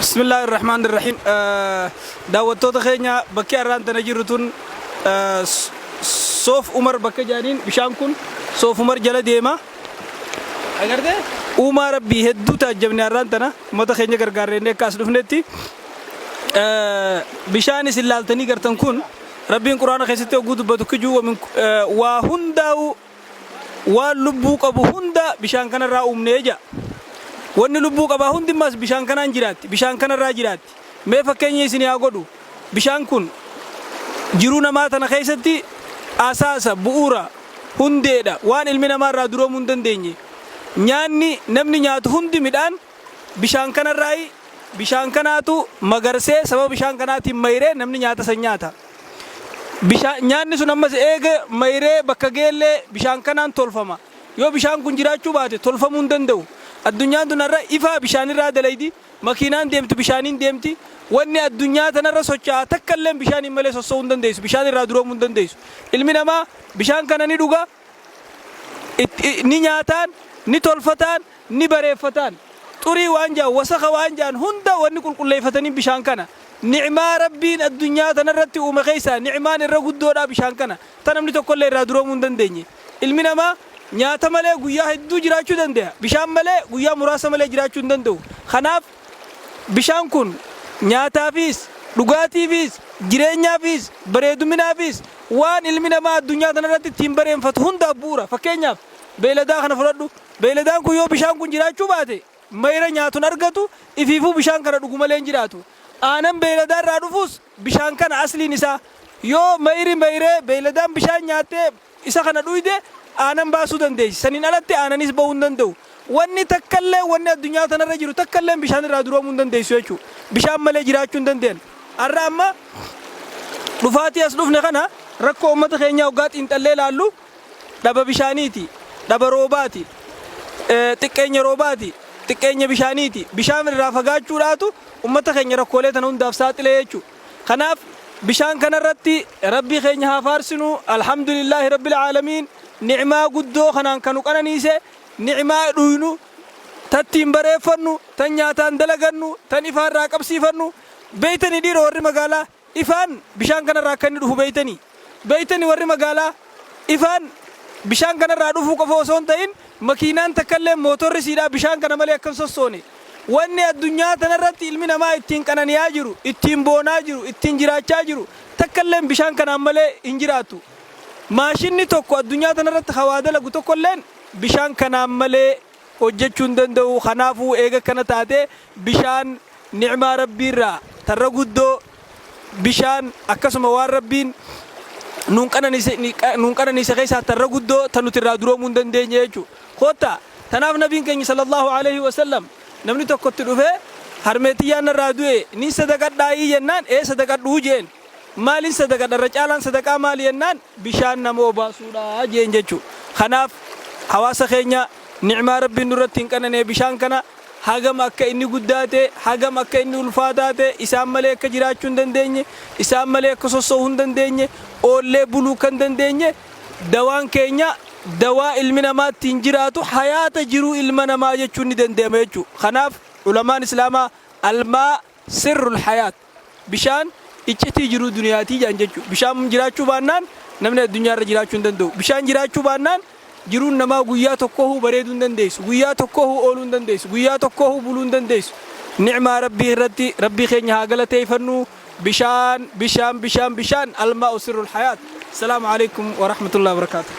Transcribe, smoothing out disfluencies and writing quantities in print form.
بسم الله الرحمن الرحيم دعوتو تخينيا بكي أران تنجرتون صوف عمر بكي جانين بشانكون صوف عمر جل ديما أغرده عمر بيهدو تاجبني أران تنا ما تخينيا كرغارينه كاسلوفنتي بشاني سلالتني كرتنكون ربي القرآن خيسته وجود بدوكجو ومن وهنداو واللبوك أبو هندا بشان كان راؤم نيجا wanni lubbuu qaba hundi mas bishaan kanaan jiraatti bishaan kanarraa jiraatti mee fakkeenya isin yaa godhu bishaan kun jiruu namaa tana keessatti asaasa bu'uura hundeedha waan ilmi namaa irraa duroomuu hin dandeenye nyaanni namni nyaatu hundi midhaan bishaan kanarraa bishaan kanaatu magarsee sababa bishaan kanaatiin mayree namni nyaata san nyaata bishaan nyaanni sun ammas eega mayree bakka geellee bishaan kanaan tolfama yoo bishaan kun jiraachuu baate tolfamuu hin danda'u الدنيا دنرا إفا بشان الراد ليدي مكينان ديمت بشانين ديمتي واني الدنيا تنرا سوتشا تكلم بشان ملء سوسون دنديس بشان الراد روم دنديس المنا ما بشان كان ندوغا نياتان نتولفتان نبريفتان توري وانجا وسخ وانجان هندا واني كل فتنين بشان كان نعمة ربين الدنيا تنرتي ومخيسا نعمان الرجود دورا بشان كان تنمني تقول لي الراد روم دنديني المنا ما nyaata malee guyyaa hedduu jiraachuu danda'a bishaan malee guyyaa muraasa malee jiraachuu hin danda'u kanaaf bishaan kun nyaataafis dhugaatiifis jireenyaafis bareeduminaafis waan ilmi namaa addunyaa kanarratti ittiin bareeffatu hundaaf bu'uura fakkeenyaaf beeladaa kana fudhadhu beeladaan kun yoo bishaan kun jiraachuu baate mayra nyaatuun argatu ifiifuu bishaan kana dhugu malee hin jiraatu aanan beeladaa irraa dhufus bishaan kana asliin isaa yoo mayree beeladaan bishaan nyaattee isa kana dhuyde aanan baasuu dandeessi saniin alatti aananis bahuu hin danda'u wanni takkallee wanni addunyaa tanarra jiru takkallee bishaan irraa duroomuu hin dandeessu jechuudha bishaan malee jiraachuu hin dandeenye har'a amma dhufaatii as dhufne kana rakkoo uummata keenyaa waggaa xiinxallee ilaallu dhaba bishaaniiti dhaba roobaati xiqqeenya roobaati xiqqeenya bishaaniiti bishaan irraa fagaachuudhaatu uummata keenya rakkoolee tana hundaaf saaxilee jechuudha kanaaf bishaan kanarratti rabbii keenya haa faarsinu alhamdulillaahi rabbil aalamiin نعمة قدو خنان كانوا قنانيسة نعمة دوينو تتيم بريفنو تنياتان دلغنو تنفان راكب سيفنو بيتني دير ورّي مقالا إفان بشان كان راكني روح بيتني ورّي مقالا إفان بشان كان رادو فوق فوسون تين مكينان تكلم موتور سيدا بشان كان ملي أكن سوسوني واني الدنيا تنرت علمنا ما اتين كان ياجرو اتين بوناجرو اتين جراچاجرو تكلم بشان كان ملي انجراتو maashinni tokko addunyaa tanarratti hawaada lagu tokkolleen bishaan kanaan malee hojjechuu hin danda'u kanaafuu eega kana taate bishaan ni'maa rabbiirraa tarra guddoo bishaan akkasuma waan rabbiin nuun qananiise keessaa tarra guddoo tan nuti irraa duroomuu hin dandeenye jechuudha kotta tanaaf nabiin keenya sallallahu alaihi wasallam namni tokkotti dhufee harmeetiyyaan irraa du'e ni sadaqadhaayii jennaan sadaqadhuu jeen maalin sadaqa dharra caalaan sadaqaa maali yennaan bishaan namoo baasuudha jeen jechuudha kanaaf hawaasa keenya ni'maa rabbiin nurratti hin qananee bishaan kana hagam akka inni guddaate hagam akka inni ulfaataate isaan malee akka jiraachuu hin dandeenye isaan malee akka sossoo'uu hin dandeenye oollee buluu kan dandeenye dawaan keenya dawaa ilmi namaa ittiin jiraatu hayaata jiruu ilma namaa jechuun ni danda'ama jechuudha kanaaf ulamaan islaamaa almaa sirrul hayaat bishaan iccitii jiruu duniyaatii jaan jechuudha bishaan jiraachuu baannaan namni addunyaa irra jiraachuu hin danda'u bishaan jiraachuu baannaan jiruun namaa guyyaa tokkoo bareeduu hin dandeessu guyyaa tokkoo ooluu hin dandeessu guyyaa tokkoo buluu hin dandeessu ni'maa rabbii irratti rabbii keenya haa galateeffannu bishaan almaa sirrul hayaat assalaamu alaykum wa rahmatullahi wa barakaatuh